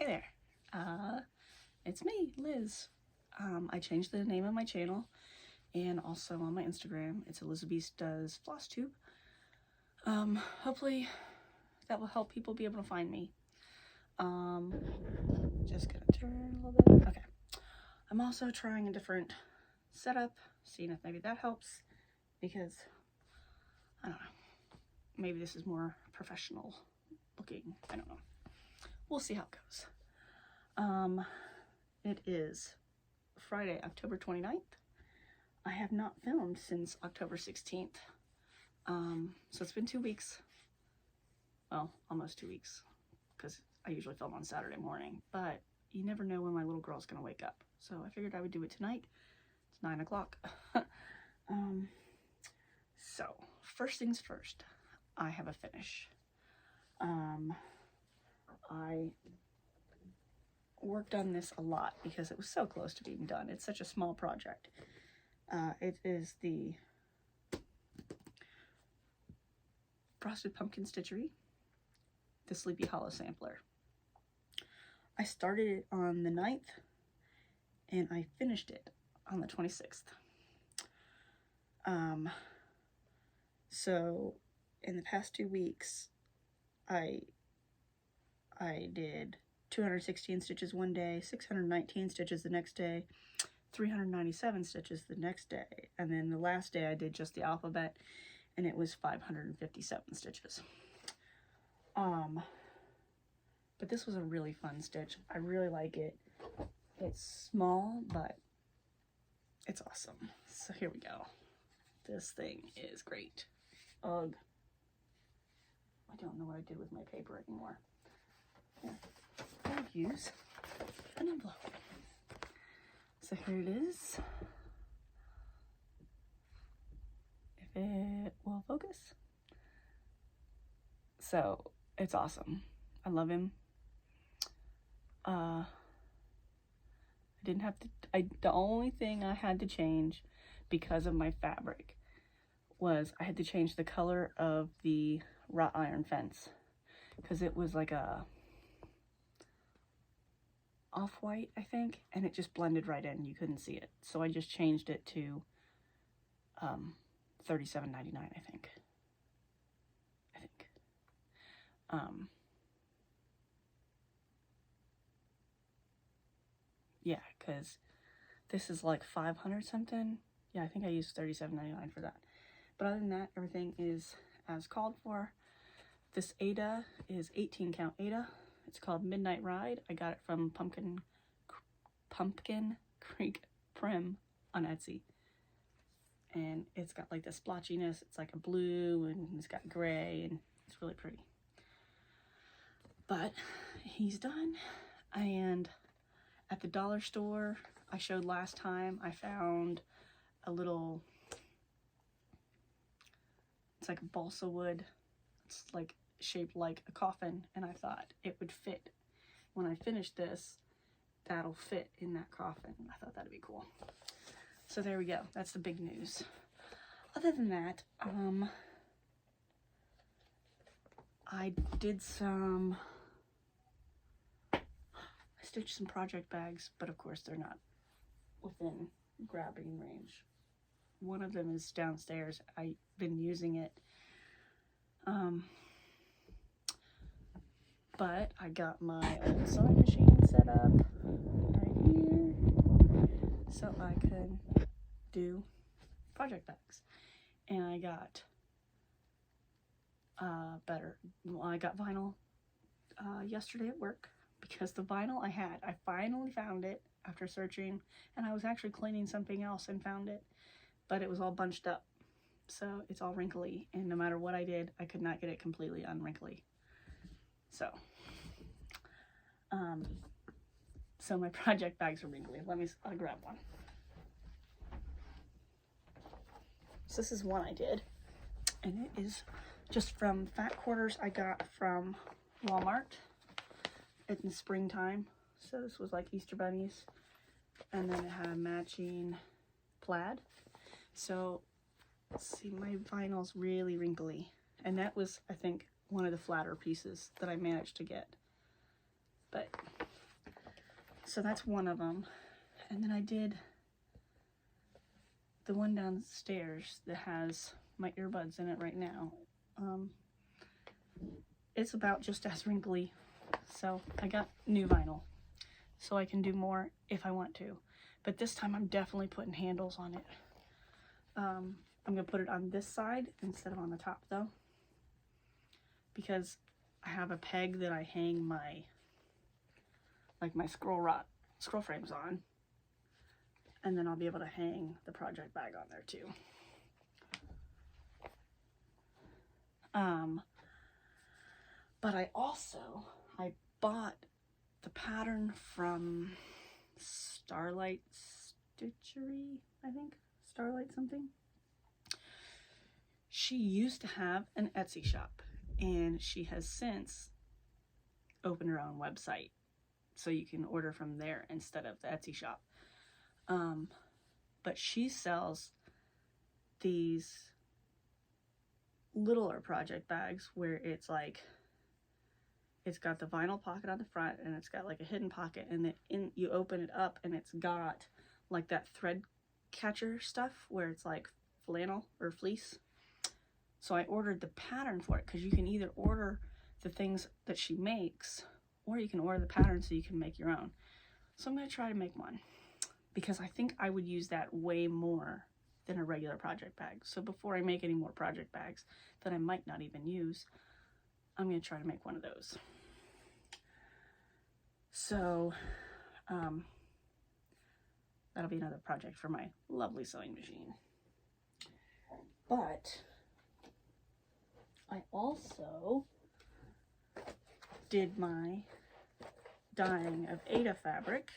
there, it's me, Liz. I changed the name of my channel, and also on my Instagram, it's Elizabeth Does Flosstube. Hopefully that will help people be able to find me. Just gonna turn a little bit. Okay. I'm also trying a different setup, seeing if maybe that helps, because I don't know, maybe this is more professional looking. I don't know. We'll see how it goes. It is Friday, October 29th. I have not filmed since October 16th. So it's been 2 weeks. Well, almost 2 weeks, because I usually film on Saturday morning, but you never know when my little girl's gonna wake up. So I figured I would do it tonight. It's 9 o'clock. So first things first, I have a finish. I worked on this a lot because it was so close to being done. It's such a small project. It is the Frosted Pumpkin Stitchery, the Sleepy Hollow sampler. I started it on the 9th and I finished it on the 26th. So in the past 2 weeks, I did 216 stitches one day, 619 stitches the next day, 397 stitches the next day, and then the last day I did just the alphabet, and it was 557 stitches. But this was a really fun stitch. I really like it. It's small, but it's awesome. So here we go. This thing is great. Ugh. I don't know what I did with my paper anymore. Here. I'll use an envelope. So here it is. If it will focus. So it's awesome. I love him. I didn't have to, the only thing I had to change because of my fabric was I had to change the color of the wrought iron fence, because it was like a off-white, I think, and it just blended right in. You couldn't see it. So I just changed it to $37.99, I think. Yeah, because this is like 500 something. Yeah, I think I used $37.99 for that. But other than that, everything is as called for. This Ada is 18 count Ada. It's called Midnight Ride. I got it from Pumpkin Creek Prim on Etsy. And it's got like this splotchiness. It's like a blue and it's got gray and it's really pretty. But he's done. And at the dollar store I showed last time, I found a little, it's like a balsa wood. It's like shaped like a coffin, and I thought it would fit. When I finish this, that'll fit in that coffin. I thought that'd be cool. So there we go. That's the big news. Other than that, I did some, I stitched some project bags, but of course they're not within grabbing range. One of them is downstairs. I've been using it. But I got my old sewing machine set up right here so I could do project bags. And I got I got vinyl yesterday at work, because the vinyl I finally found it after searching, and I was actually cleaning something else and found it, but it was all bunched up. So it's all wrinkly, and no matter what I did, I could not get it completely unwrinkly. So, so my project bags are wrinkly. I'll grab one. So this is one I did, and it is just from Fat Quarters I got from Walmart in the springtime. So this was like Easter bunnies, and then it had a matching plaid. So let's see, my vinyl's really wrinkly, and that was, I think, one of the flatter pieces that I managed to get. But So that's one of them. And then I did the one downstairs that has my earbuds in it right now. It's about just as wrinkly. So I got new vinyl, so I can do more if I want to. But this time I'm definitely putting handles on it. I'm gonna put it on this side instead of on the top though, because I have a peg that I hang my scroll frames on, and then I'll be able to hang the project bag on there too. But I bought the pattern from Starlight Stitchery, I think. Starlight something. She used to have an Etsy shop, and she has since opened her own website, so you can order from there instead of the Etsy shop. But she sells these littler project bags where it's like, it's got the vinyl pocket on the front, and it's got like a hidden pocket, and then you open it up and it's got like that thread catcher stuff where it's like flannel or fleece. So I ordered the pattern for it, because you can either order the things that she makes, or you can order the pattern so you can make your own. So I'm going to try to make one, because I think I would use that way more than a regular project bag. So before I make any more project bags that I might not even use, I'm going to try to make one of those. So that'll be another project for my lovely sewing machine. But I also did my dyeing of Ada fabric,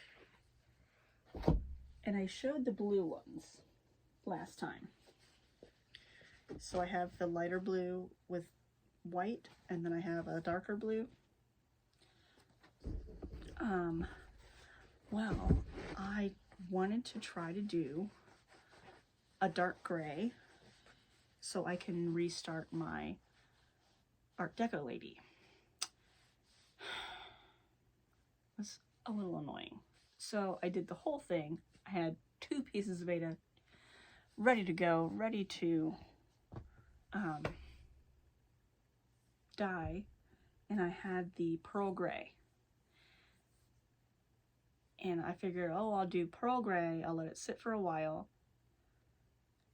and I showed the blue ones last time. So I have the lighter blue with white, and then I have a darker blue. Well, I wanted to try to do a dark gray so I can restart my Art Deco lady. It's a little annoying. So I did the whole thing. I had 2 pieces of Ada ready to go, ready to dye, and I had the pearl gray. And I figured, oh, I'll do pearl gray, I'll let it sit for a while,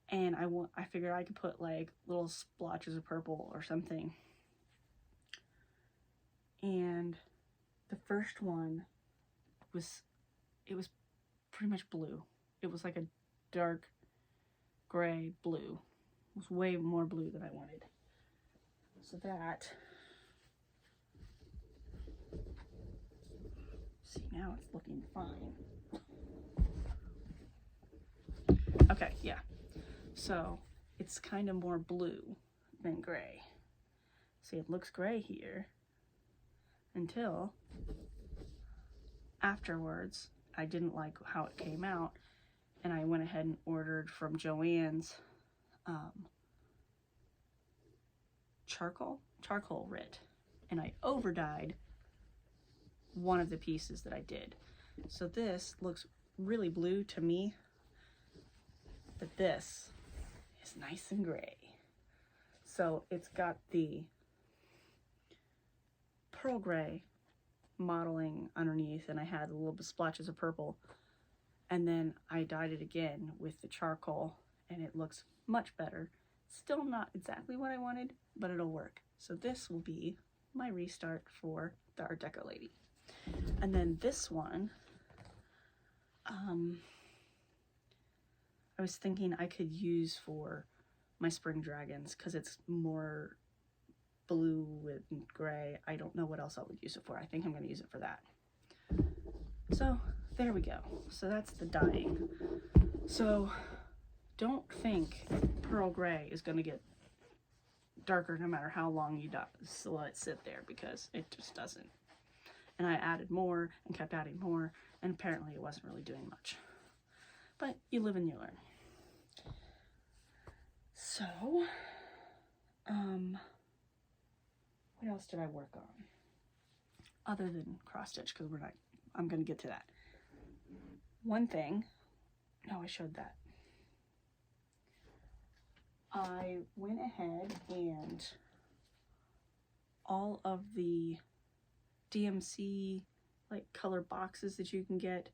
and I figured I could put like little splotches of purple or something. And the first one was pretty much blue. It was like a dark gray blue. It was way more blue than I wanted. So that, see, now it's looking fine. Okay, yeah. So it's kind of more blue than gray. See, it looks gray here until afterwards I didn't like how it came out, and I went ahead and ordered from Joann's charcoal Rit, and I over dyed one of the pieces that I did. So this looks really blue to me, but this is nice and gray. So it's got the pearl gray modeling underneath, and I had a little bit splotches of purple, and then I dyed it again with the charcoal, and it looks much better. Still not exactly what I wanted, but it'll work. So this will be my restart for the Art Deco lady. And then this one, I was thinking I could use for my spring dragons, because it's more blue with gray. I don't know what else I would use it for. I think I'm going to use it for that. So there we go. So that's the dyeing. So don't think pearl gray is going to get darker no matter how long you let it sit there, because it just doesn't. And I added more and kept adding more, and apparently it wasn't really doing much. But you live and you learn. So, what else did I work on? Other than cross stitch, because I'm going to get to that. one thing, no, I showed that. I went ahead and all of the DMC like color boxes that you can get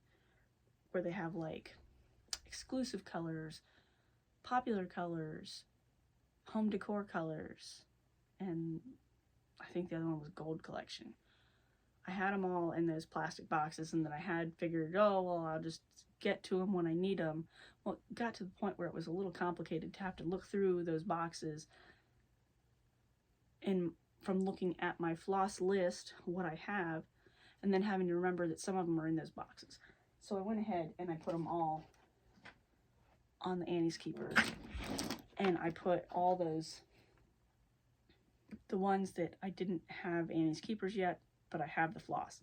where they have like exclusive colors, popular colors, home decor colors, and I think the other one was gold collection. I had them all in those plastic boxes, and then I had figured, oh, well, I'll just get to them when I need them. Well, it got to the point where it was a little complicated to have to look through those boxes, and from looking at my floss list, what I have, and then having to remember that some of them are in those boxes. So I went ahead and I put them all on the Annie's Keepers, and I put all those, the ones that I didn't have Annie's Keepers yet, but I have the floss.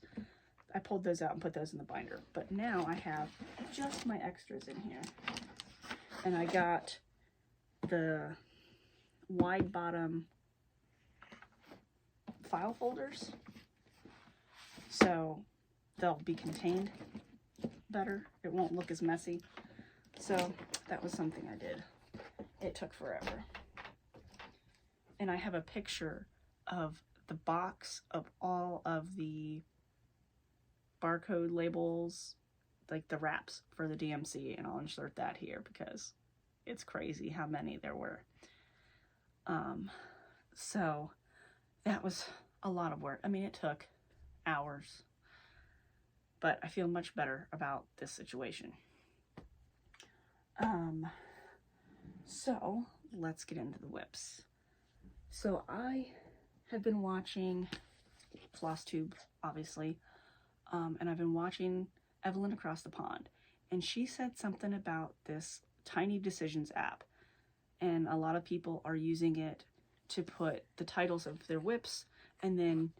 I pulled those out and put those in the binder. But now I have just my extras in here. And I got the wide bottom file folders, so they'll be contained better. It won't look as messy. So that was something I did. It took forever. And I have a picture of the box of all of the barcode labels, like the wraps for the DMC, and I'll insert that here because it's crazy how many there were. So that was a lot of work. I mean, it took hours, but I feel much better about this situation. So let's get into the WIPs. So I have been watching Flosstube, obviously, and I've been watching Evelyn Across the Pond, and she said something about this Tiny Decisions app, and a lot of people are using it to put the titles of their WIPs, and then,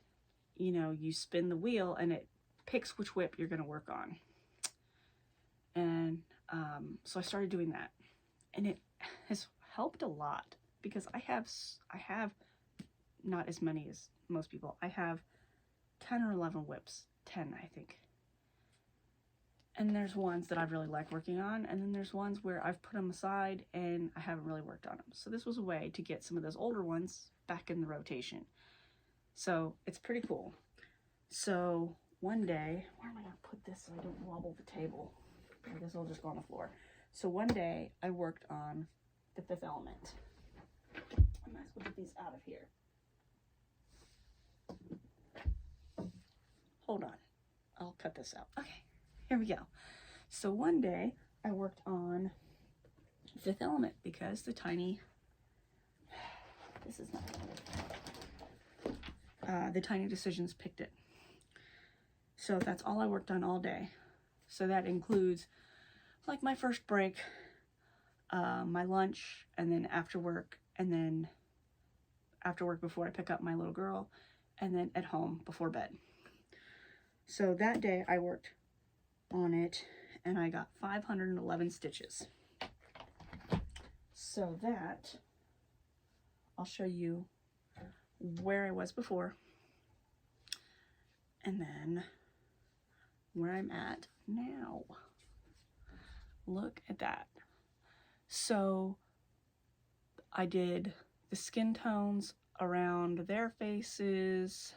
you know, you spin the wheel and it picks which WIP you're going to work on. And so I started doing that, and it has helped a lot because I have not as many as most people. I have 10 or 11 WIPs, 10 I think. And there's ones that I really like working on, and then there's ones where I've put them aside and I haven't really worked on them. So this was a way to get some of those older ones back in the rotation. So it's pretty cool. So one day, where am I going to put this so I don't wobble the table? I guess I'll just go on the floor. So one day I worked on the Fifth Element. I might as well get these out of here. Hold on. I'll cut this out. Okay, here we go. So one day I worked on Fifth Element because the Tiny, this is not the Tiny Decisions picked it. So that's all I worked on all day. So that includes like my first break, my lunch, and then after work, and then after work before I pick up my little girl, and then at home before bed. So that day I worked on it and I got 511 stitches. So that, I'll show you where I was before and then where I'm at now. Look at that. So I did the skin tones around their faces.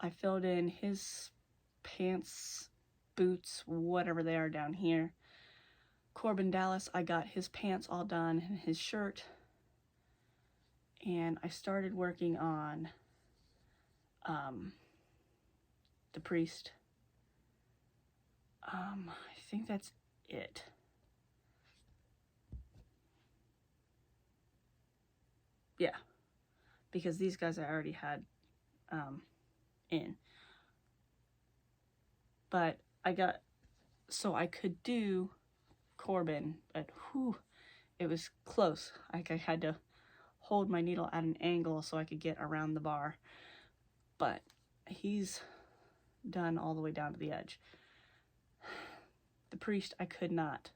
I filled in his pants, boots, whatever they are down here. Corbin Dallas, I got his pants all done and his shirt. And I started working on the priest. I think that's it. Yeah, because these guys I already had in. But I got, so I could do Corbin, but whew, it was close. Like I had to hold my needle at an angle so I could get around the bar. But he's done all the way down to the edge. The priest, I could not.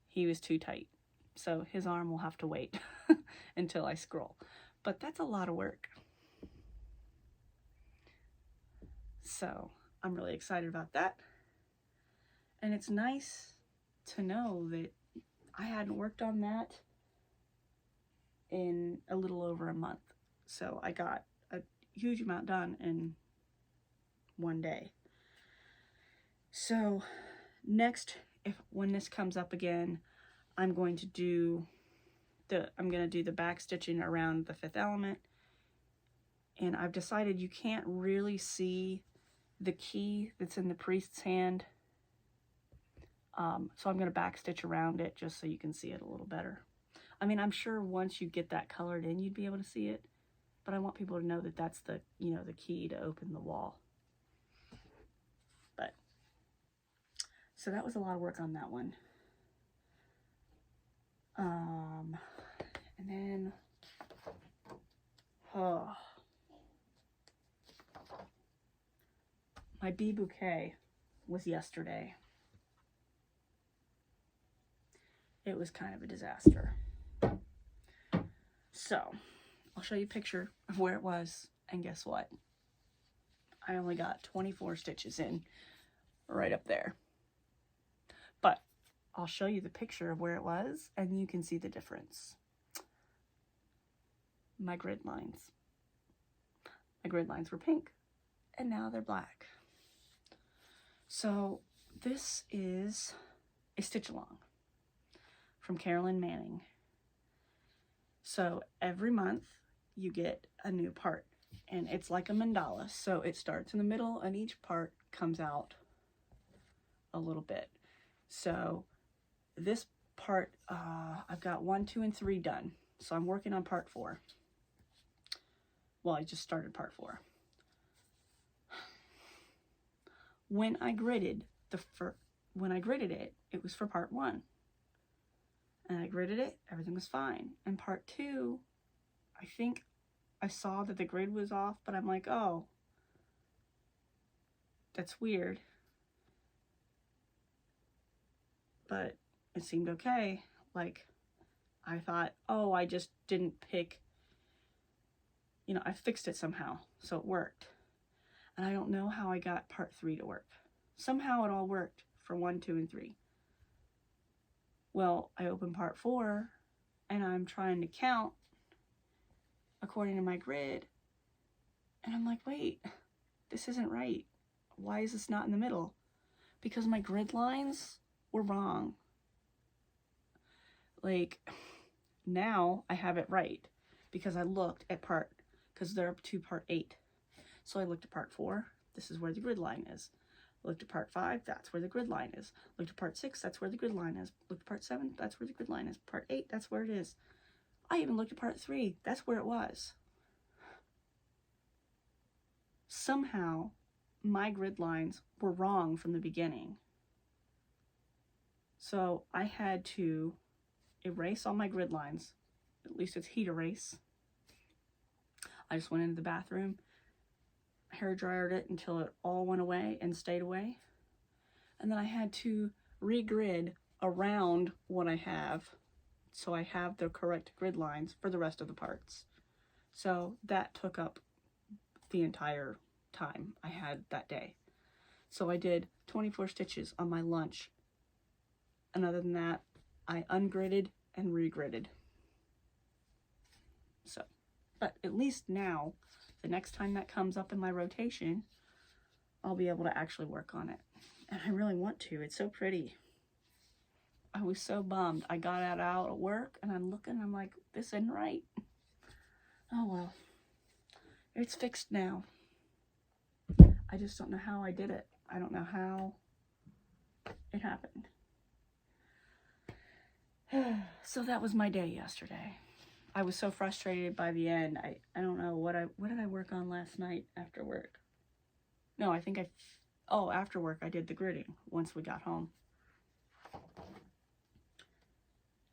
He was too tight. So his arm will have to wait until I scroll. But that's a lot of work. So I'm really excited about that. And it's nice to know that I hadn't worked on that in a little over a month. So I got a huge amount done in one day. So next, when this comes up again, I'm going to do the back stitching around the 5th element. And I've decided you can't really see the key that's in the priest's hand. So I'm going to back stitch around it just so you can see it a little better. I mean, I'm sure once you get that colored in, you'd be able to see it, but I want people to know that that's the, you know, the key to open the wall. But, so that was a lot of work on that one. And then, my bee bouquet was yesterday. It was kind of a disaster. So, I'll show you a picture of where it was, and guess what? I only got 24 stitches in right up there. But I'll show you the picture of where it was, and you can see the difference. My grid lines. My grid lines were pink, and now they're black. So, this is a stitch along from Carolyn Manning. So every month you get a new part, and it's like a mandala. So it starts in the middle and each part comes out a little bit. So this part, I've got 1, 2, and 3 done. So I'm working on part 4. Well, I just started part 4. When I gridded it, it was for part 1. And I gridded it, everything was fine. And part 2, I think I saw that the grid was off, but I'm like, oh, that's weird. But it seemed okay. Like, I thought, oh, I just didn't pick, you know, I fixed it somehow, so it worked. And I don't know how I got part 3 to work. Somehow it all worked for 1, 2, and 3. Well, I opened part 4, and I'm trying to count according to my grid, and I'm like, wait, this isn't right. Why is this not in the middle? Because my grid lines were wrong. Like, now I have it right, because I looked at because they're up to part 8. So I looked at part 4, this is where the grid line is. Looked at part 5, that's where the grid line is. Looked at part 6, that's where the grid line is. Looked at part 7, that's where the grid line is. Part 8, that's where it is. I even looked at part 3, that's where it was. Somehow, my grid lines were wrong from the beginning. So I had to erase all my grid lines. At least it's heat erase. I just went into the bathroom, hair dryered it until it all went away and stayed away. And then I had to regrid around what I have, so I have the correct grid lines for the rest of the parts. So that took up the entire time I had that day. So I did 24 stitches on my lunch. And other than that, I ungridded and regridded. So, but at least now, the next time that comes up in my rotation, I'll be able to actually work on it. And I really want to. It's so pretty. I was so bummed. I got it out at work, and I'm looking, I'm like, this isn't right. Oh well. It's fixed now. I just don't know how I did it. I don't know how it happened. So that was my day yesterday. I was so frustrated by the end. I don't know what did I work on last night after work? No, I think after work I did the gridding once we got home.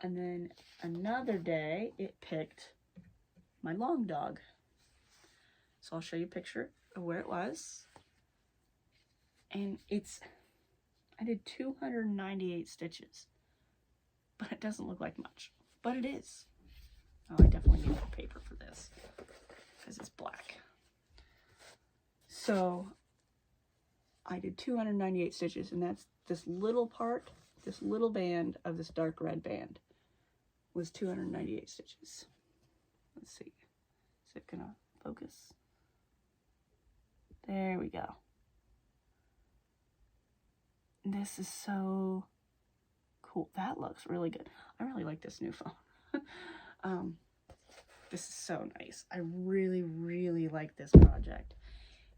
And then another day it picked my long dog. So I'll show you a picture of where it was. And I did 298 stitches. But it doesn't look like much. But it is. Oh, I definitely need more paper for this, because it's black. So, I did 298 stitches, and that's this little part, this little band of this dark red band was 298 stitches. Let's see. Is it gonna focus? There we go. This is so cool. That looks really good. I really like this new phone. This is so nice. I really, really like this project.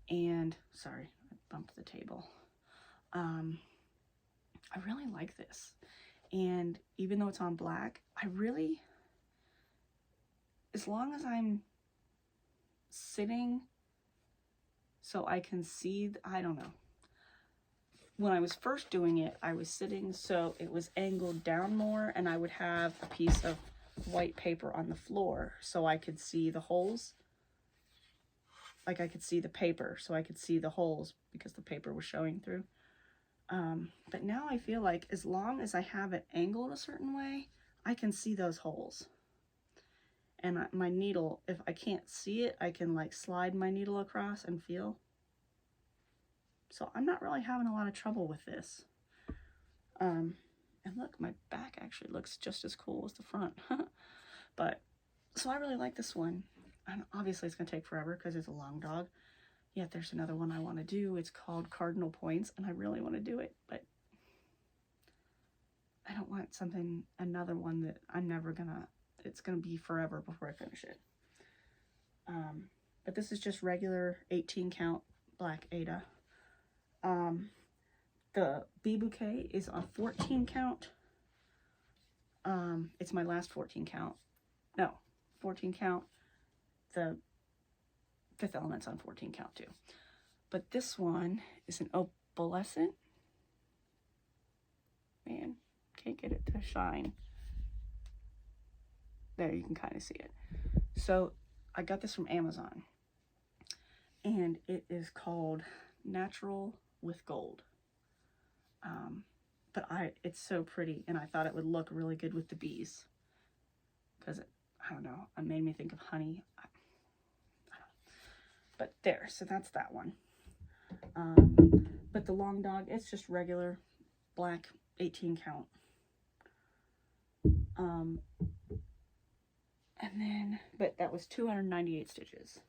And, sorry, I bumped the table. I really like this. And even though it's on black, I really, as long as I'm sitting so I can see, I don't know. When I was first doing it, I was sitting so it was angled down more, and I would have a piece of white paper on the floor so I could see the holes. Like I could see the paper, so I could see the holes because the paper was showing through. But now I feel like as long as I have it angled a certain way, I can see those holes. And my needle, if I can't see it, I can like slide my needle across and feel. So I'm not really having a lot of trouble with this. And look, my back actually looks just as cool as the front. But, so I really like this one. And obviously it's going to take forever because it's a long dog. Yet there's another one I want to do. It's called Cardinal Points, and I really want to do it. But I don't want another one that I'm never going to, it's going to be forever before I finish it. But this is just regular 18 count black Ada. The Bee Bouquet is on 14 count. It's my last 14 count. No, 14 count. The Fifth Element's on 14 count too. But this one is an opalescent. Man, can't get it to shine. There, you can kind of see it. So I got this from Amazon. And it is called Natural with Gold. But it's so pretty, and I thought it would look really good with the bees. Because, I don't know, it made me think of honey. I don't know. But there, so that's that one. But the long dog, it's just regular black 18 count. And then, but that was 298 stitches.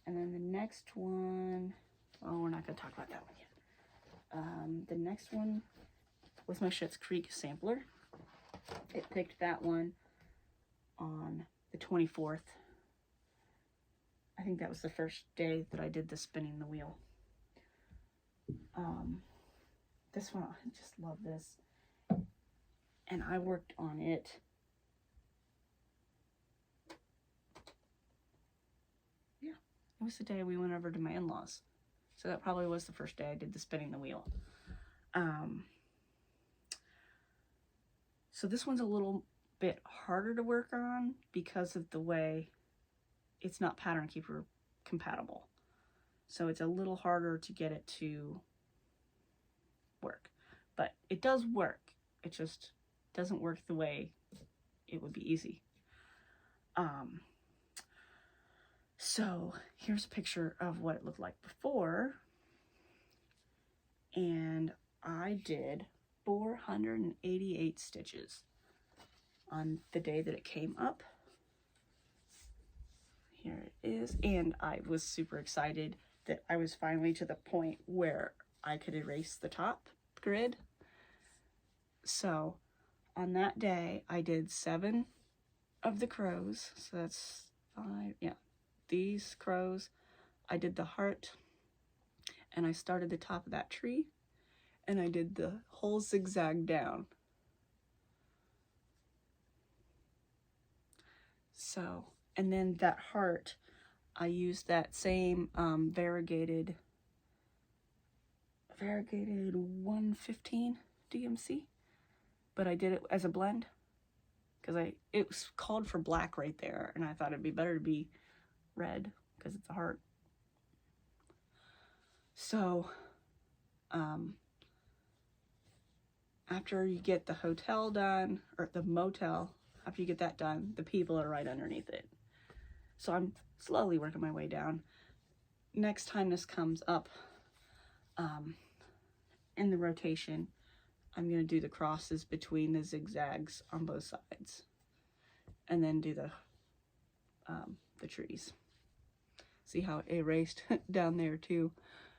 And then the next one, oh, we're not going to talk about that one yet. The next one was my Schitt's Creek sampler. It picked that one on the 24th. I think that was the first day that I did the spinning the wheel. This one, I just love this. And I worked on it. Yeah, it was the day we went over to my in-laws. So that probably was the first day I did the spinning the wheel. So this one's a little bit harder to work on because of the way it's not Pattern Keeper compatible. So it's a little harder to get it to work. But it does work. It just doesn't work the way it would be easy. So here's a picture of what it looked like before. And I did 488 stitches on the day that it came up. Here it is. And I was super excited that I was finally to the point where I could erase the top grid. So on that day, I did 7 of the crows. So that's 5, yeah. These crows, I did the heart, and I started the top of that tree, and I did the whole zigzag down. So, and then that heart, I used that same variegated 115 DMC, but I did it as a blend, because it was called for black right there, and I thought it'd be better to be red because it's a heart. So after you get the hotel done, or the motel, after you get that done, the people are right underneath it. So I'm slowly working my way down. Next time this comes up, in the rotation, I'm going to do the crosses between the zigzags on both sides, and then do the trees. See how it erased down there too,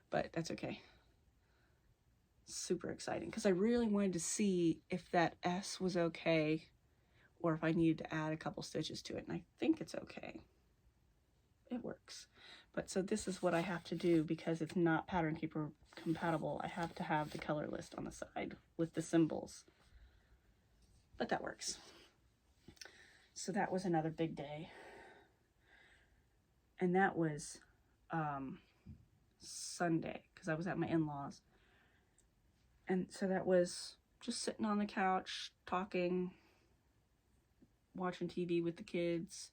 but that's okay. Super exciting, because I really wanted to see if that S was okay, or if I needed to add a couple stitches to it, and I think it's okay. It works. But so this is what I have to do, because it's not Pattern Keeper compatible. I have to have the color list on the side with the symbols, but that works. So that was another big day, and that was Sunday, because I was at my in-laws, and so that was just sitting on the couch talking, watching TV with the kids,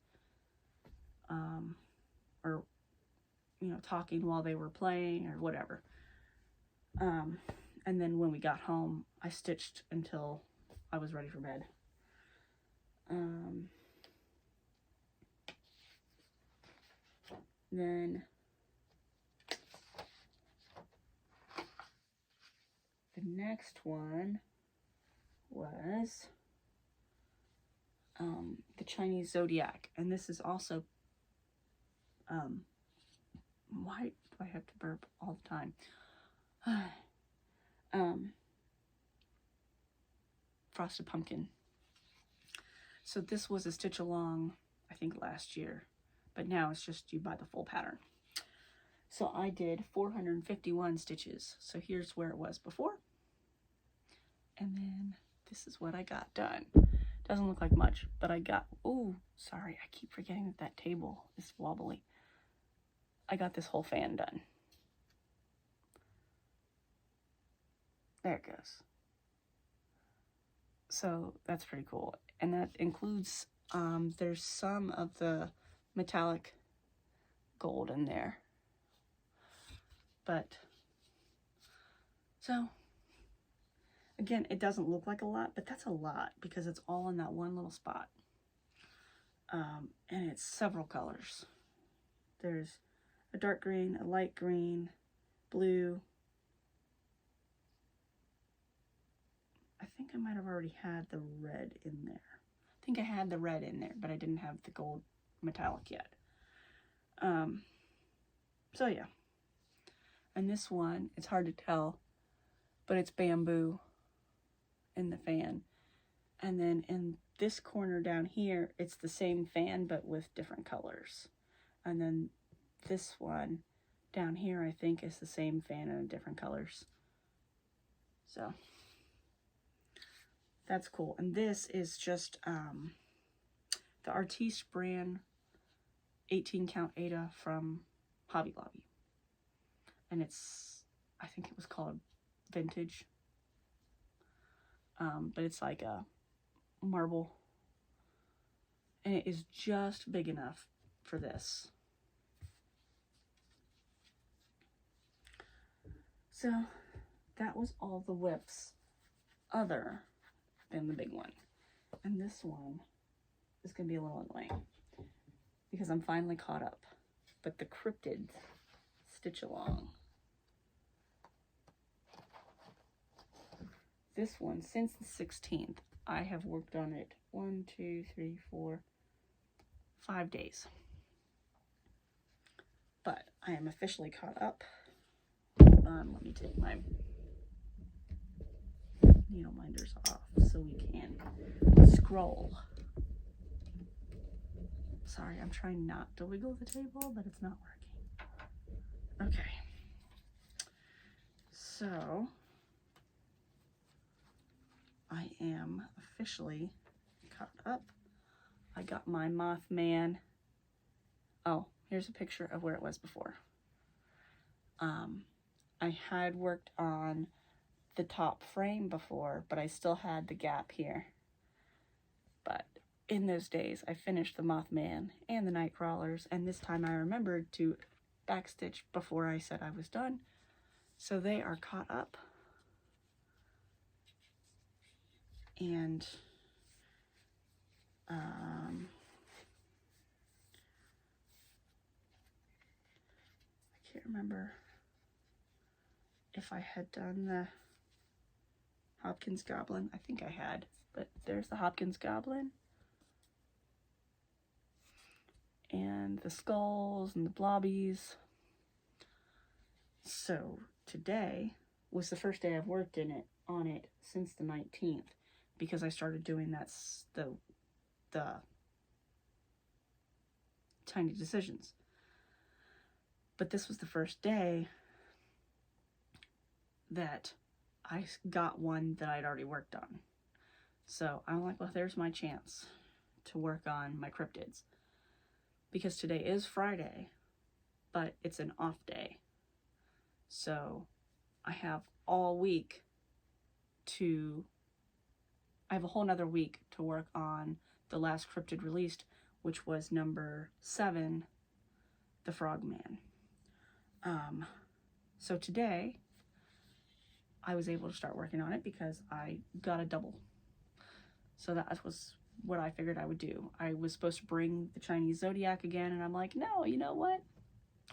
or you know, talking while they were playing or whatever. And then when we got home, I stitched until I was ready for bed. Then the next one was the Chinese Zodiac, and this is also why do I have to burp all the time? Frosted Pumpkin. So this was a stitch along, I think last year, but now it's just you buy the full pattern. So I did 451 stitches. So here's where it was before, and then this is what I got done. Doesn't look like much, but I got, oh, sorry, I keep forgetting that that table is wobbly. I got this whole fan done. There it goes. So that's pretty cool. And that includes, there's some of the metallic gold in there. But, so, again, it doesn't look like a lot, but that's a lot, because it's all in that one little spot. And it's several colors. There's a dark green, a light green, blue. I think I might have already had the red in there. I think I had the red in there, but I didn't have the gold metallic yet. So yeah. And this one, it's hard to tell, but it's bamboo in the fan. And then in this corner down here, it's the same fan, but with different colors. And then this one down here, I think, is the same fan in different colors. So that's cool. And this is just the Artiste brand 18 count Ada from Hobby Lobby. And it's, I think it was called Vintage. But it's like a marble. And it is just big enough for this. So that was all the WIPs other than the big one. And this one is going to be a little annoying because I'm finally caught up. But the Cryptids stitch along. This one, since the 16th, I have worked on it 1, 2, 3, 4, 5 days. But I am officially caught up. Let me take my needle minders off so we can scroll. Sorry, I'm trying not to wiggle the table, but it's not working. Okay. So I am officially caught up. I got my Mothman. Oh, here's a picture of where it was before. I had worked on the top frame before, but I still had the gap here. But in those days, I finished the Mothman and the night crawlers, and this time I remembered to backstitch before I said I was done. So they are caught up. And I can't remember if I had done the Hopkins Goblin. I think I had, but there's the Hopkins Goblin. And the skulls and the blobbies. So today was the first day I've worked on it since the 19th, because I started doing the Tiny Decisions. But this was the first day that I got one that I'd already worked on. So I'm like, well, there's my chance to work on my cryptids. Because today is Friday, but it's an off day. So I have all week I have a whole nother week to work on the last cryptid released, which was number 7, the Frogman. So today I was able to start working on it because I got a double. So that was what I figured I would do. I was supposed to bring the Chinese Zodiac again, and I'm like, no, you know what?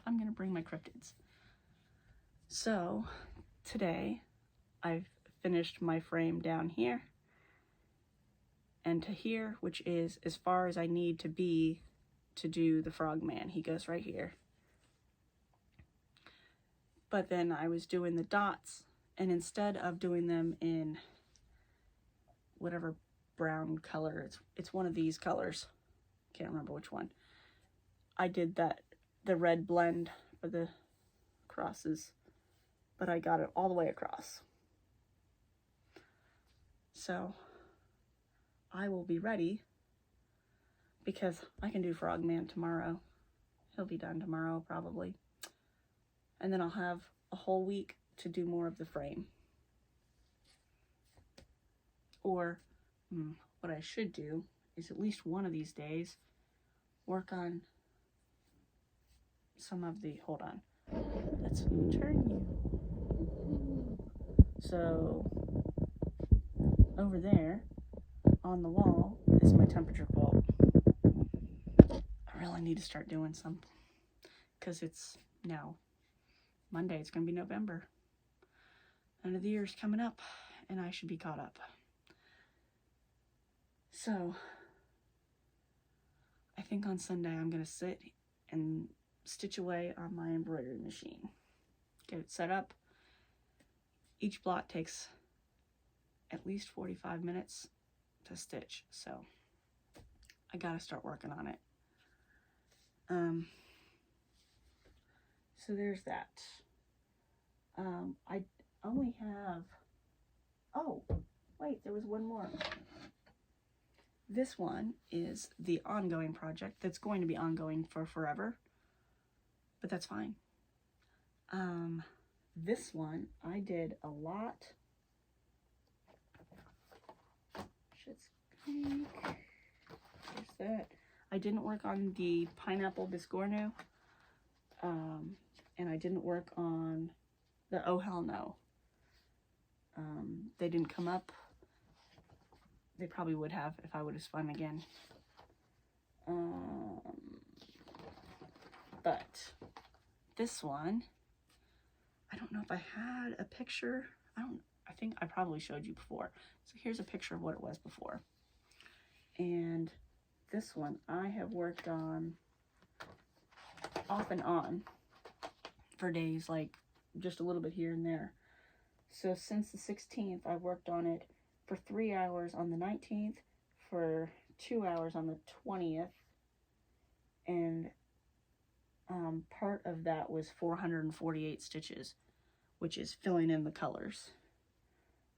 I'm gonna bring my cryptids. So today I've finished my frame down here and to here, which is as far as I need to be to do the Frogman. He goes right here. But then I was doing the dots, and instead of doing them in whatever brown color, it's one of these colors, can't remember which one, I did the red blend for the crosses, but I got it all the way across. So I will be ready, because I can do Frogman tomorrow. He'll be done tomorrow probably, and then I'll have a whole week to do more of the frame. Or what I should do is at least one of these days work on some of the, hold on, let's turn you. So over there on the wall is my temperature quilt. I really need to start doing some, because it's now Monday. It's going to be November. End of the year's coming up, and I should be caught up. So I think on Sunday I'm going to sit and stitch away on my embroidery machine. Get it set up. Each blot takes at least 45 minutes to stitch, so I gotta start working on it. So there's that. I only have, oh wait, there was one more. This one is the ongoing project that's going to be ongoing for forever, but that's fine. This one I did a lot. Shit's pink. There's that. I didn't work on the pineapple biscornu, and I didn't work on the oh hell no. They didn't come up. They probably would have if I would have spun again. But this one, I don't know if I had a picture. I think I probably showed you before. So here's a picture of what it was before. And this one I have worked on off and on for days, like just a little bit here and there. So since the 16th, I worked on it for 3 hours on the 19th, for 2 hours on the 20th, and part of that was 448 stitches, which is filling in the colors.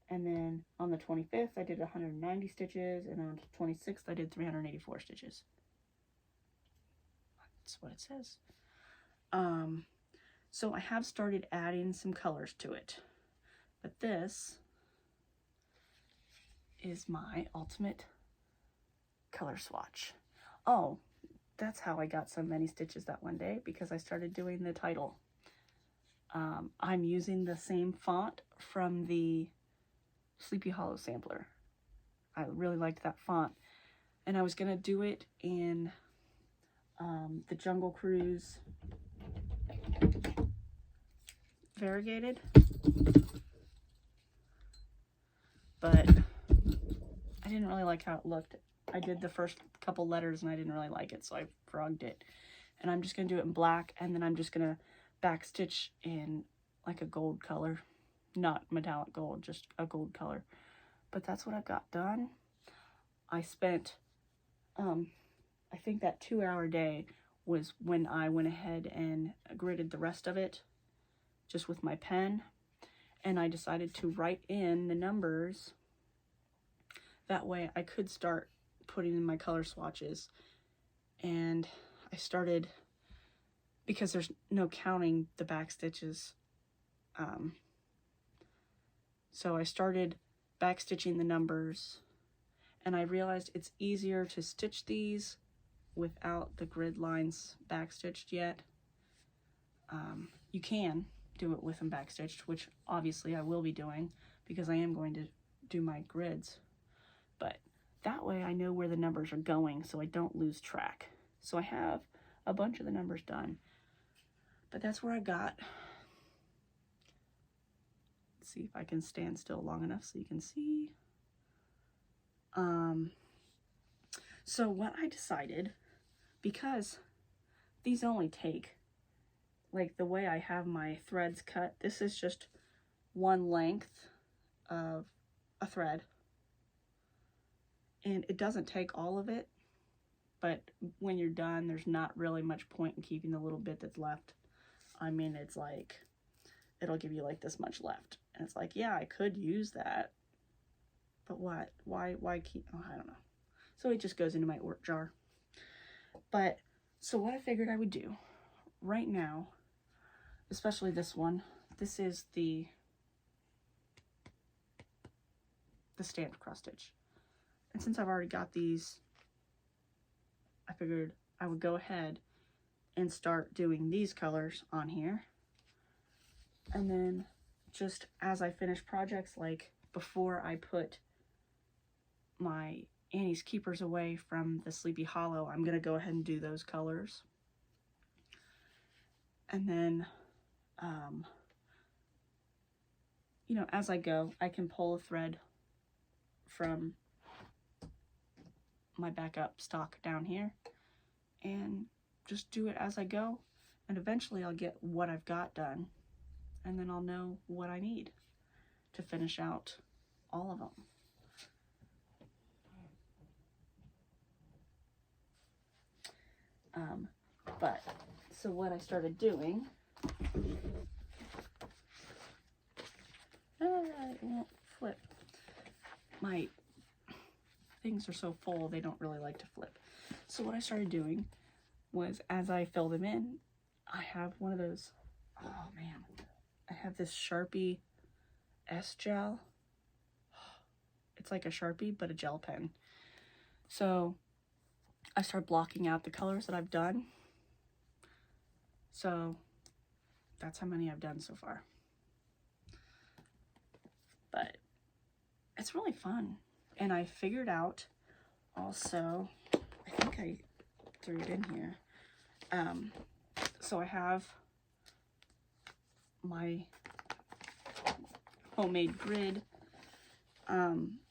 And then on the 25th, I did 190 stitches, and on the 26th, I did 384 stitches. That's what it says. So I have started adding some colors to it, but this is my ultimate color swatch. Oh, that's how I got so many stitches that one day, because I started doing the title. I'm using the same font from the Sleepy Hollow sampler. I really liked that font, and I was gonna do it in the Jungle Cruise variegated, but I didn't really like how it looked. I did the first couple letters and I didn't really like it, so I frogged it. And I'm just going to do it in black, and then I'm just going to backstitch in like a gold color. Not metallic gold, just a gold color. But that's what I got done. I spent, I think that 2-hour day was when I went ahead and gridded the rest of it just with my pen. And I decided to write in the numbers. That way I could start putting in my color swatches. And I started, because there's no counting the back stitches, so I started backstitching the numbers, and I realized it's easier to stitch these without the grid lines backstitched yet. You can do it with them backstitched, which obviously I will be doing because I am going to do my grids, but that way I know where the numbers are going so I don't lose track. So I have a bunch of the numbers done, but that's where I got. Let's see if I can stand still long enough so you can see. So what I decided, because these only take, like the way I have my threads cut, this is just one length of a thread, and it doesn't take all of it, but when you're done, there's not really much point in keeping the little bit that's left. I mean, it's like, it'll give you like this much left, and it's like, yeah, I could use that, but what? Why keep? Oh, I don't know. So it just goes into my work jar. But so what I figured I would do right now, especially this one, this is the stamped cross stitch, and since I've already got these, I figured I would go ahead and start doing these colors on here. And then just as I finish projects, like before I put my Annie's Keepers away from the Sleepy Hollow, I'm going to go ahead and do those colors. And then, you know, as I go, I can pull a thread from my backup stock down here and just do it as I go. And eventually I'll get what I've got done, and then I'll know what I need to finish out all of them. But so what I started doing, it won't flip. My things are so full, they don't really like to flip. So what I started doing was, as I fill them in, I have one of those, oh man, I have this Sharpie S gel. It's like a Sharpie, but a gel pen. So I start blocking out the colors that I've done. So that's how many I've done so far. But it's really fun. And I figured out also, I think I threw it in here. So I have my homemade grid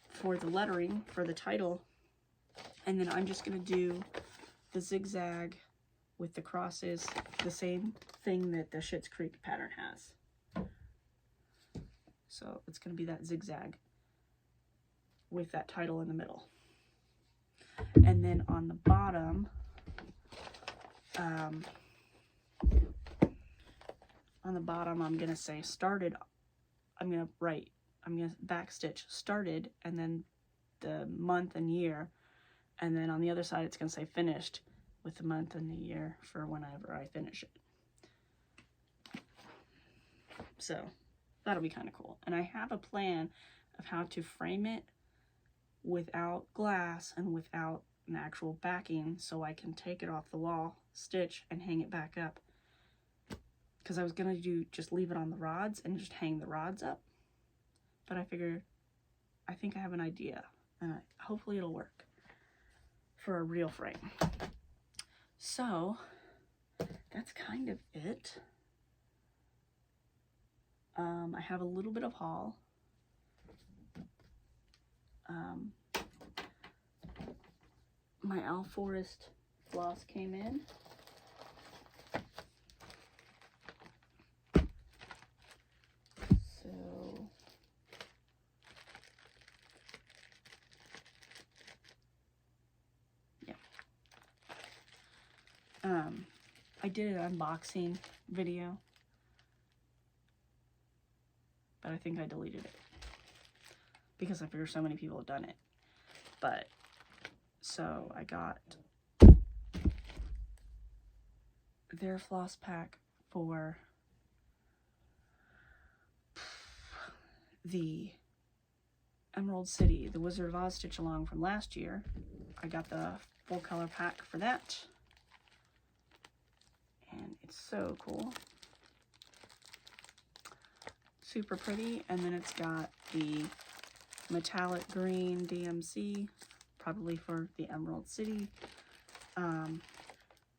for the lettering for the title, and then I'm just gonna do the zigzag with the crosses, the same thing that the Schitt's Creek pattern has. So it's gonna be that zigzag with that title in the middle. And then on the bottom, I'm gonna say started. I'm gonna backstitch started, and then the month and year, and then on the other side it's gonna say finished with the month and the year for whenever I finish it. So that'll be kind of cool. And I have a plan of how to frame it without glass and without an actual backing, so I can take it off the wall, stitch, and hang it back up. Because I was gonna just leave it on the rods and just hang the rods up, but I figured, I think I have an idea, and hopefully it'll work for a real frame. So that's kind of it. I have a little bit of haul. My Owl Forest floss came in. So yeah. I did an unboxing video, but I think I deleted it because I figure so many people have done it. But so I got their floss pack for the Emerald City, the Wizard of Oz stitch along from last year. I got the full color pack for that. And it's so cool. Super pretty. And then it's got the metallic green DMC, probably for the Emerald City.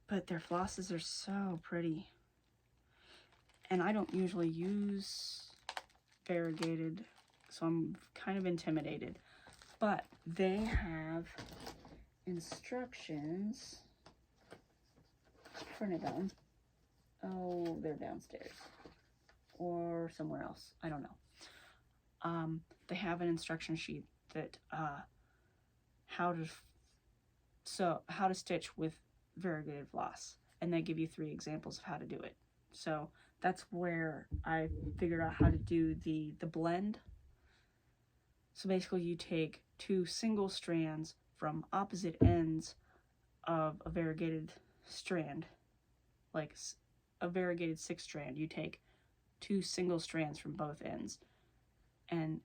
But their flosses are so pretty. And I don't usually use variegated, so I'm kind of intimidated. But they have instructions printed on. Oh, they're downstairs or somewhere else. I don't know. They have an instruction sheet that how to stitch with variegated floss, and they give you 3 examples of how to do it. So that's where I figured out how to do the blend. So basically you take 2 single strands from opposite ends of a variegated strand, like a variegated 6 strand. You take 2 single strands from both ends and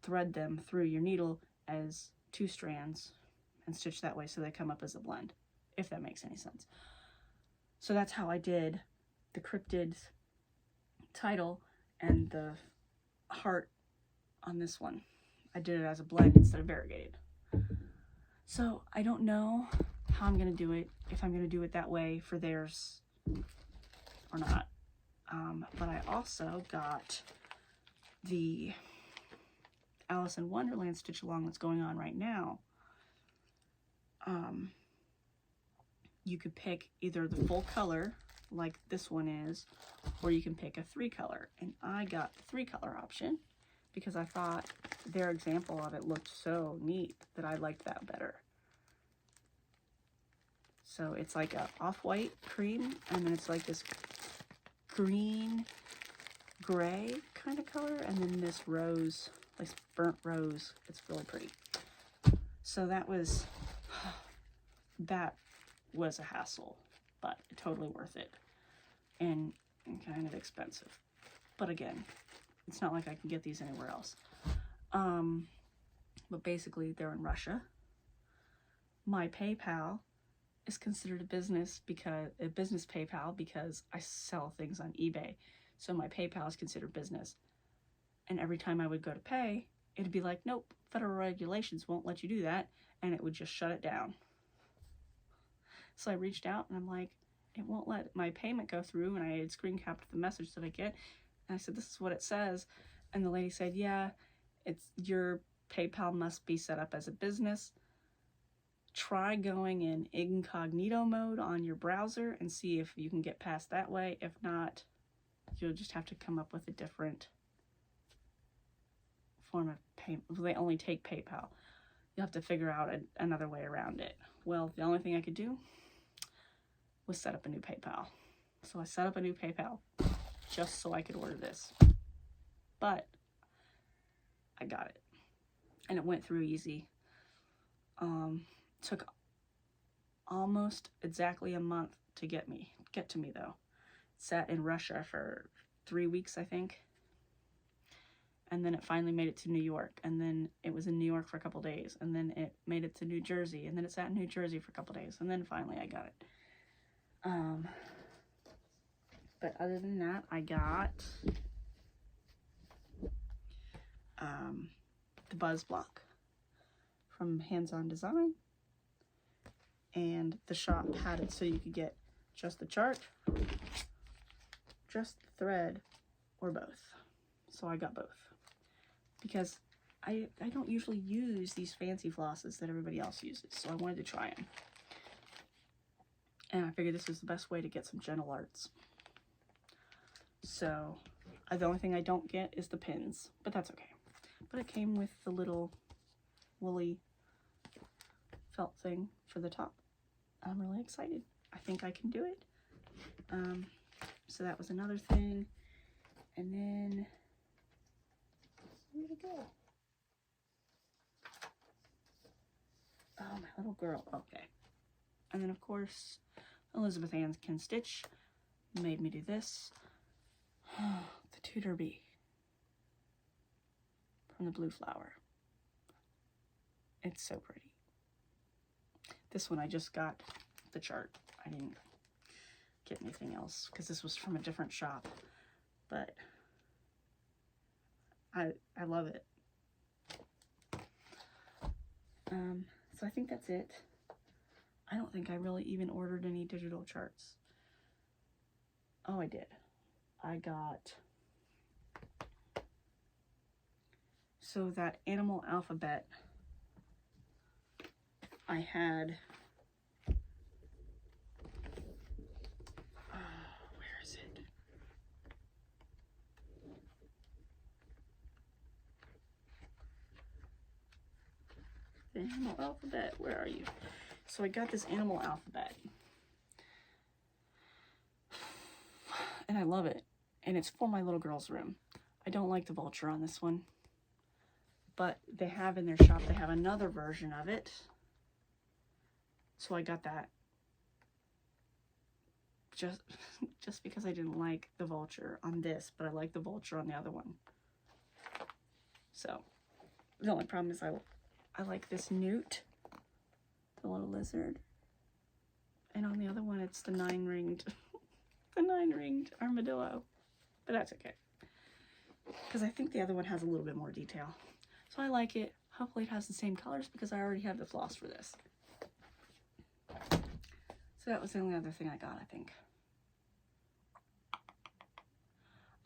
thread them through your needle as 2 strands and stitch that way so they come up as a blend, if that makes any sense. So that's how I did the Cryptids title and the heart on this one. I did it as a blend instead of variegated. So I don't know how I'm going to do it, if I'm going to do it that way for theirs or not. But I also got the Alice in Wonderland stitch along that's going on right now. You could pick either the full color like this one is, or you can pick a 3 color, and I got the 3 color option because I thought their example of it looked so neat that I liked that better. So it's like a off-white cream, and then it's like this green gray kind of color, and then this rose, like burnt rose. It's really pretty. So that was a hassle, but totally worth it, and kind of expensive. But again, it's not like I can get these anywhere else. But basically they're in Russia. My PayPal is considered a business PayPal because I sell things on eBay. So my PayPal is considered business. And every time I would go to pay, it'd be like, nope, federal regulations won't let you do that. And it would just shut it down. So I reached out and I'm like, it won't let my payment go through. And I had screen capped the message that I get. And I said, this is what it says. And the lady said, yeah, your PayPal must be set up as a business. Try going in incognito mode on your browser and see if you can get past that way. If not, you'll just have to come up with a different form of payment. They only take PayPal. You'll have to figure out another way around it. Well, the only thing I could do was set up a new PayPal. So I set up a new PayPal just so I could order this. But I got it. And it went through easy. Took almost exactly a month to get to me though. Sat in Russia for 3 weeks, I think. And then it finally made it to New York. And then it was in New York for a couple days. And then it made it to New Jersey. And then it sat in New Jersey for a couple days. And then finally I got it. But other than that, I got the Buzz Block from Hands On Design. And the shop had it so you could get just the chart, just the thread, or both. So I got both. Because I don't usually use these fancy flosses that everybody else uses. So I wanted to try them. And I figured this was the best way to get some gentle arts. So the only thing I don't get is the pins. But that's okay. But it came with the little woolly felt thing for the top. I'm really excited. I think I can do it. So that was another thing. And then, where'd it go? Oh, my little girl. Okay. And then, of course, Elizabeth Ann Can Stitch made me do this. The Tudor Bee from the Blue Flower. It's so pretty. This one I just got the chart. I didn't get anything else because this was from a different shop. But I love it. So I think that's it. I don't think I really even ordered any digital charts. Oh, I did. I got, so that animal alphabet, I had, where is it? The animal alphabet, where are you? So I got this animal alphabet. And I love it. And it's for my little girl's room. I don't like the vulture on this one. But they have in their shop, they have another version of it. So I got that. Just because I didn't like the vulture on this, but I like the vulture on the other one. So, the only problem is I like this newt, the little lizard. And on the other one, it's the nine-ringed, the nine-ringed armadillo. But that's okay. Because I think the other one has a little bit more detail. So I like it. Hopefully it has the same colors because I already have the floss for this. So that was the only other thing I got, I think.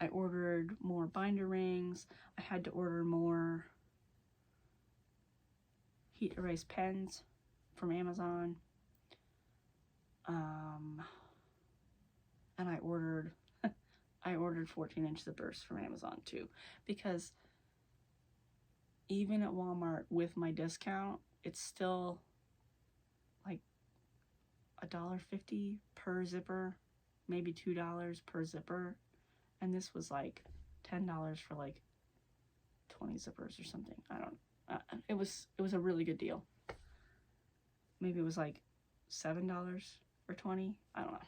I ordered more binder rings. I had to order more heat erase pens from Amazon. And I ordered 14-inch zippers from Amazon too, because even at Walmart with my discount, it's still like $1.50 per zipper, maybe $2 per zipper, and this was like $10 for like 20 zippers or something. I don't know. It was a really good deal. Maybe it was like $7 for 20. I don't know.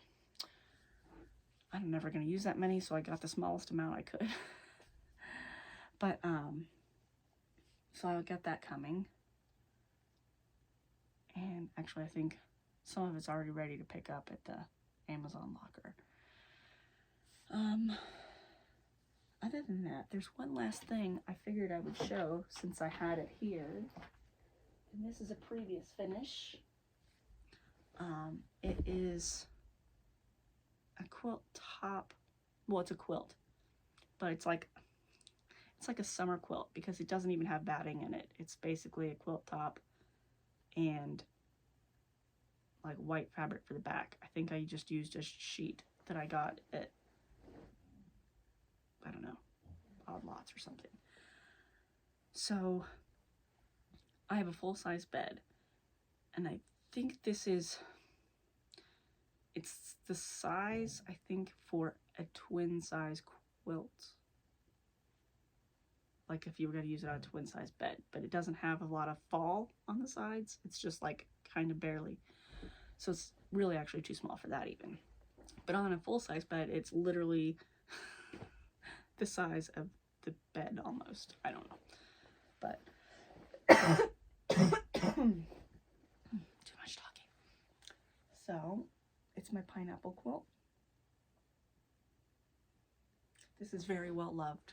I'm never going to use that many, so I got the smallest amount I could. But, so I'll get that coming. And actually, I think some of it's already ready to pick up at the Amazon locker. Other than that, there's one last thing I figured I would show since I had it here. And this is a previous finish. It is a quilt top. Well, it's a quilt, but it's like a summer quilt because it doesn't even have batting in it. It's basically a quilt top and like white fabric for the back. I think I just used a sheet that I got at, I don't know, Odd Lots or something. So I have a full-size bed, and I think this is, it's the size, I think, for a twin-size quilt. Like if you were going to use it on a twin-size bed, but it doesn't have a lot of fall on the sides. It's just like kind of barely. So it's really actually too small for that even. But on a full-size bed, it's literally the size of the bed almost. I don't know. But too much talking. So it's my pineapple quilt. This is very well loved.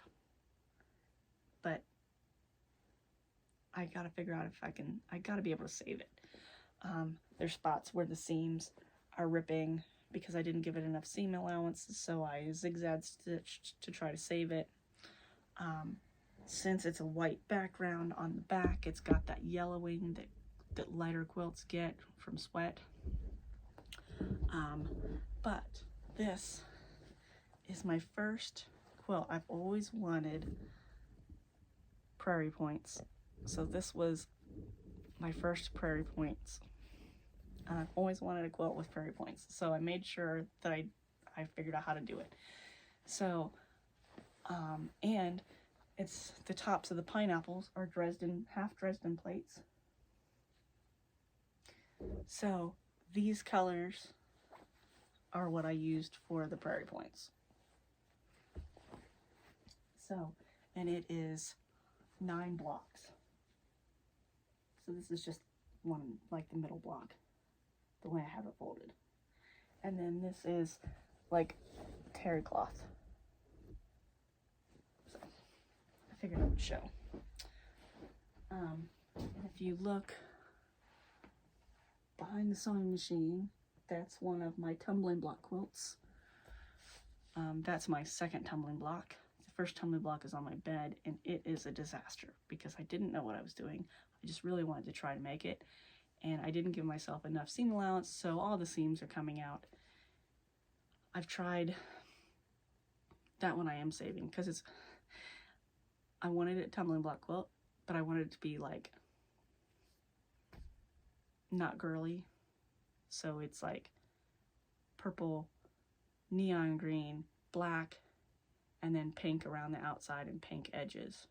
But I gotta figure out if I gotta be able to save it. There's spots where the seams are ripping because I didn't give it enough seam allowance, so I zigzag stitched to try to save it. Since it's a white background on the back, it's got that yellowing that lighter quilts get from sweat. But this is my first quilt. I've always wanted prairie points, so this was my first prairie points. I've always wanted a quilt with prairie points, so I made sure that I figured out how to do it. So and it's the tops of the pineapples are half Dresden plates. So these colors are what I used for the prairie points. So, and it is 9 blocks. So this is just one, like the middle block, the way I have it folded. And then this is like terry cloth. So I figured I would show. And if you look behind the sewing machine, that's one of my tumbling block quilts. That's my second tumbling block. The first tumbling block is on my bed, and it is a disaster because I didn't know what I was doing. I just really wanted to try to make it, and I didn't give myself enough seam allowance, so all the seams are coming out. I've tried that one. I am saving because I wanted a tumbling block quilt, but I wanted it to be like not girly. So it's like purple, neon green, black, and then pink around the outside and pink edges,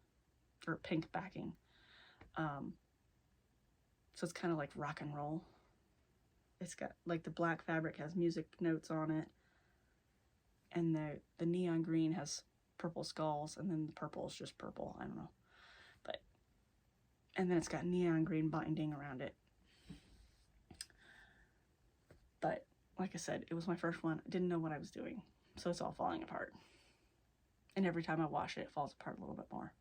or pink backing. So it's kind of like rock and roll. It's got like the black fabric has music notes on it, and the neon green has purple skulls, and then the purple is just purple. I don't know, and then it's got neon green binding around it. But like I said, it was my first one. I didn't know what I was doing, so it's all falling apart. And every time I wash it, it falls apart a little bit more.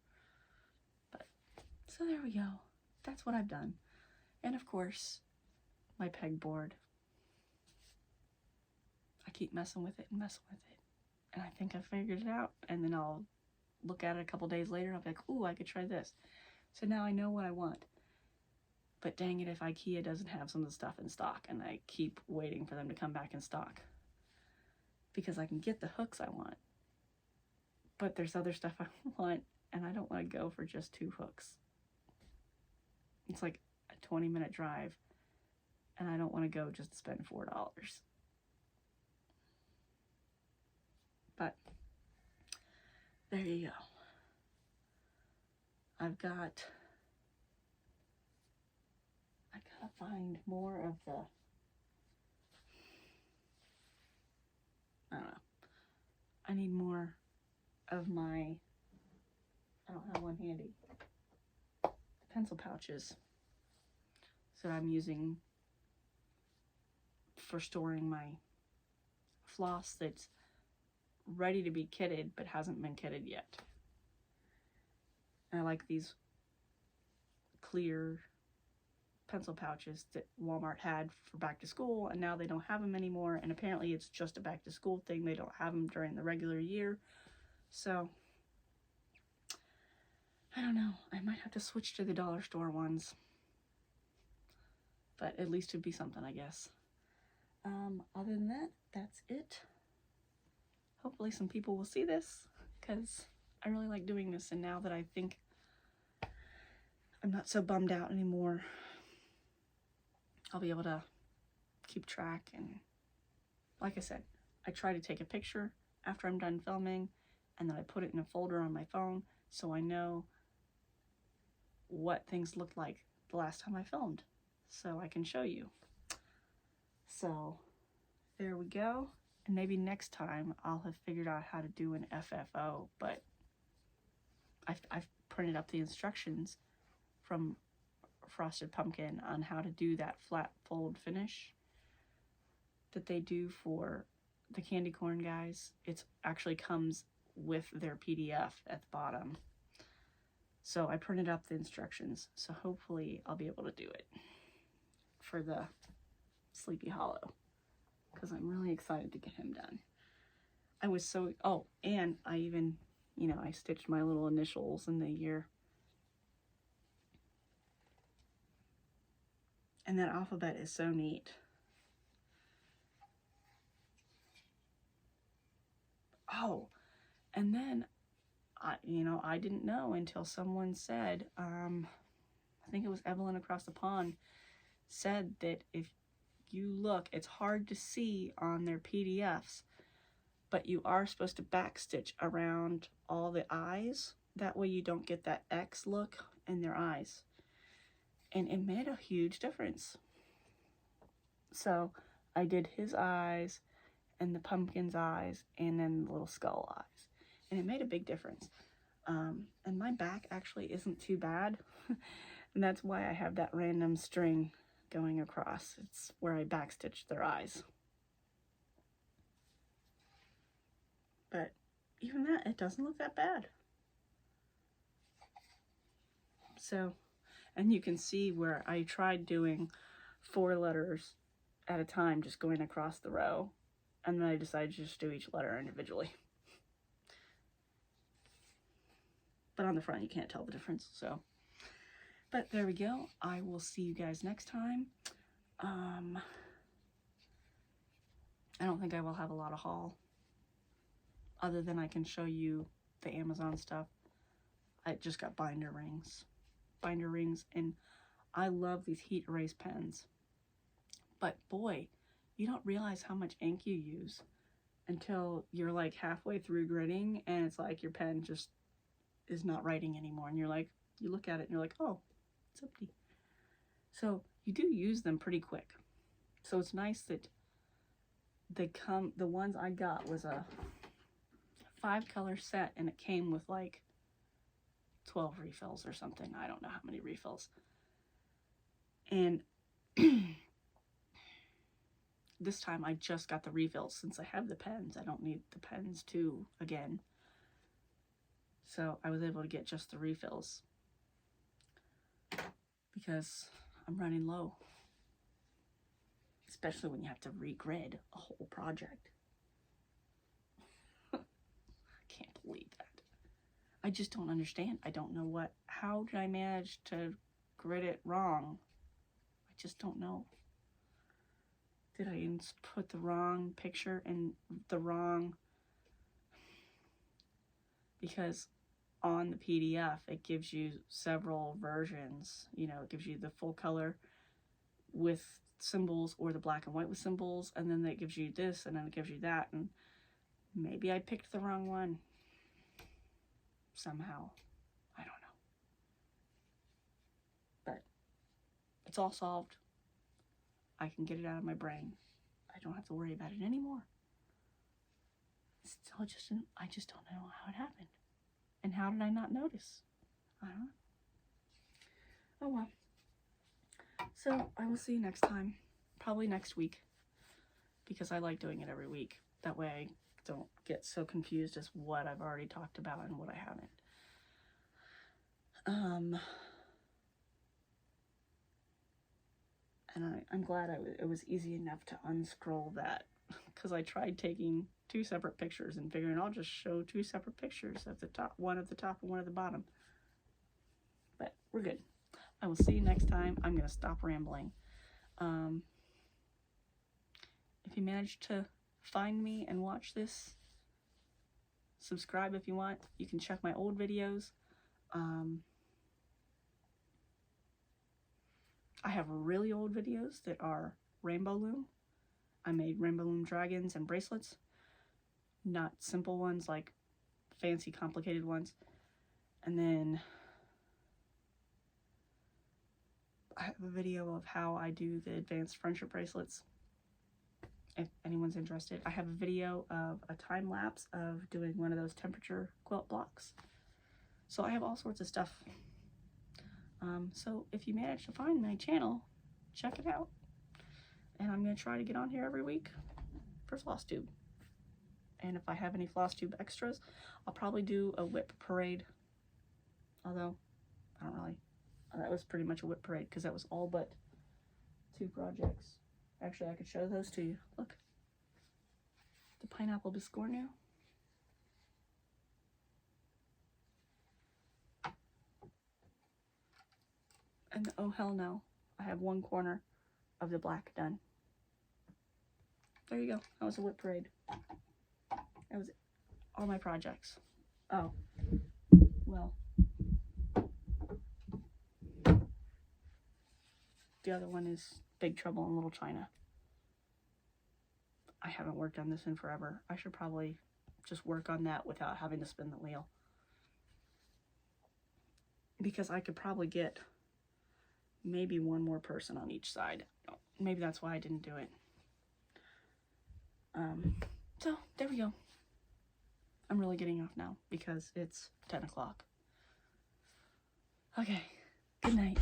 But so there we go. That's what I've done. And of course, my pegboard. I keep messing with it and messing with it, and I think I figured it out. And then I'll look at it a couple days later, and I'll be like, "Ooh, I could try this." So now I know what I want. But dang it if IKEA doesn't have some of the stuff in stock, and I keep waiting for them to come back in stock. Because I can get the hooks I want, but there's other stuff I want, and I don't want to go for just 2 hooks. It's like a 20-minute drive, and I don't want to go just to spend $4. But there you go. I gotta find more of the, I don't know, I need more of my, I don't have one handy, the pencil pouches that I'm using for storing my floss that's ready to be kitted but hasn't been kitted yet. And I like these clear pencil pouches that Walmart had for back to school, and now they don't have them anymore, and apparently it's just a back to school thing. They don't have them during the regular year. So I don't know, I might have to switch to the dollar store ones, but at least it'd be something, I guess. Other than that, that's it. Hopefully some people will see this, because I really like doing this, and now that I think I'm not so bummed out anymore, I'll be able to keep track. And like I said, I try to take a picture after I'm done filming, and then I put it in a folder on my phone so I know what things looked like the last time I filmed, so I can show you. So there we go. And maybe next time I'll have figured out how to do an FFO, but I've printed up the instructions from Frosted Pumpkin on how to do that flat fold finish that they do for the candy corn guys. It actually comes with their PDF at the bottom. So I printed up the instructions, so hopefully I'll be able to do it for the Sleepy Hollow, because I'm really excited to get him done. I was so, oh, and I even you know, I stitched my little initials in the year. And that alphabet is so neat. Oh, and then I didn't know until someone said, I think it was Evelyn across the pond, said that if you look, it's hard to see on their PDFs, but you are supposed to backstitch around all the eyes. That way you don't get that X look in their eyes. And it made a huge difference. So I did his eyes and the pumpkin's eyes and then the little skull eyes. And it made a big difference. And my back actually isn't too bad. And that's why I have that random string going across. It's where I backstitch their eyes. But even that, it doesn't look that bad. So, and you can see where I tried doing 4 letters at a time, just going across the row. And then I decided to just do each letter individually. But on the front, you can't tell the difference, so. But there we go. I will see you guys next time. I don't think I will have a lot of haul. Other than I can show you the Amazon stuff. I just got binder rings. Binder rings, and I love these heat erase pens. But boy, you don't realize how much ink you use until you're like halfway through gritting, and it's like your pen just is not writing anymore, and you're like, you look at it and you're like, oh, it's empty. So you do use them pretty quick. So it's nice that the ones I got was a 5-color set, and it came with like 12 refills or something. I don't know how many refills. And this time I just got the refills. Since I have the pens, I don't need the pens too again. So I was able to get just the refills because I'm running low. Especially when you have to regrid a whole project. I can't believe that. I just don't understand. I don't know how did I manage to grid it wrong? I just don't know. Did I put the wrong picture in the wrong? Because on the PDF, it gives you several versions. You know, it gives you the full color with symbols or the black and white with symbols, and then it gives you this, and then it gives you that, and maybe I picked the wrong one somehow. I don't know. But it's all solved. I can get it out of my brain. I don't have to worry about it anymore. Still I just don't know how it happened. And how did I not notice? I don't know. Oh well. So I will see you next time. Probably next week. Because I like doing it every week. That way I don't get so confused as what I've already talked about and what I haven't. And I'm glad it was easy enough to unscroll that. Because I tried taking 2 separate pictures and figuring I'll just show 2 separate pictures of the top, one at the top and one at the bottom. But we're good. I will see you next time. I'm going to stop rambling. If you managed to find me and watch this, subscribe if you want. You can check my old videos. I have really old videos that are rainbow loom. I made rainbow loom dragons and bracelets. Not simple ones, like fancy complicated ones. And then I have a video of how I do the advanced friendship bracelets. If anyone's interested. I have a video of a time lapse of doing one of those temperature quilt blocks. So I have all sorts of stuff. So if you manage to find my channel, check it out. And I'm going to try to get on here every week for Flosstube. And if I have any Flosstube extras, I'll probably do a WIP parade. Although, I don't really. That was pretty much a WIP parade because that was all but 2 projects. Actually, I could show those to you. Look. The pineapple biscornu. And oh hell no, I have one corner of the black done. There you go. That was a WIP parade. That was all my projects. Oh, well. The other one is Big Trouble in Little China. I haven't worked on this in forever. I should probably just work on that without having to spin the wheel. Because I could probably get maybe one more person on each side. Maybe that's why I didn't do it. So, there we go. I'm really getting off now because it's 10 o'clock. Okay, good night.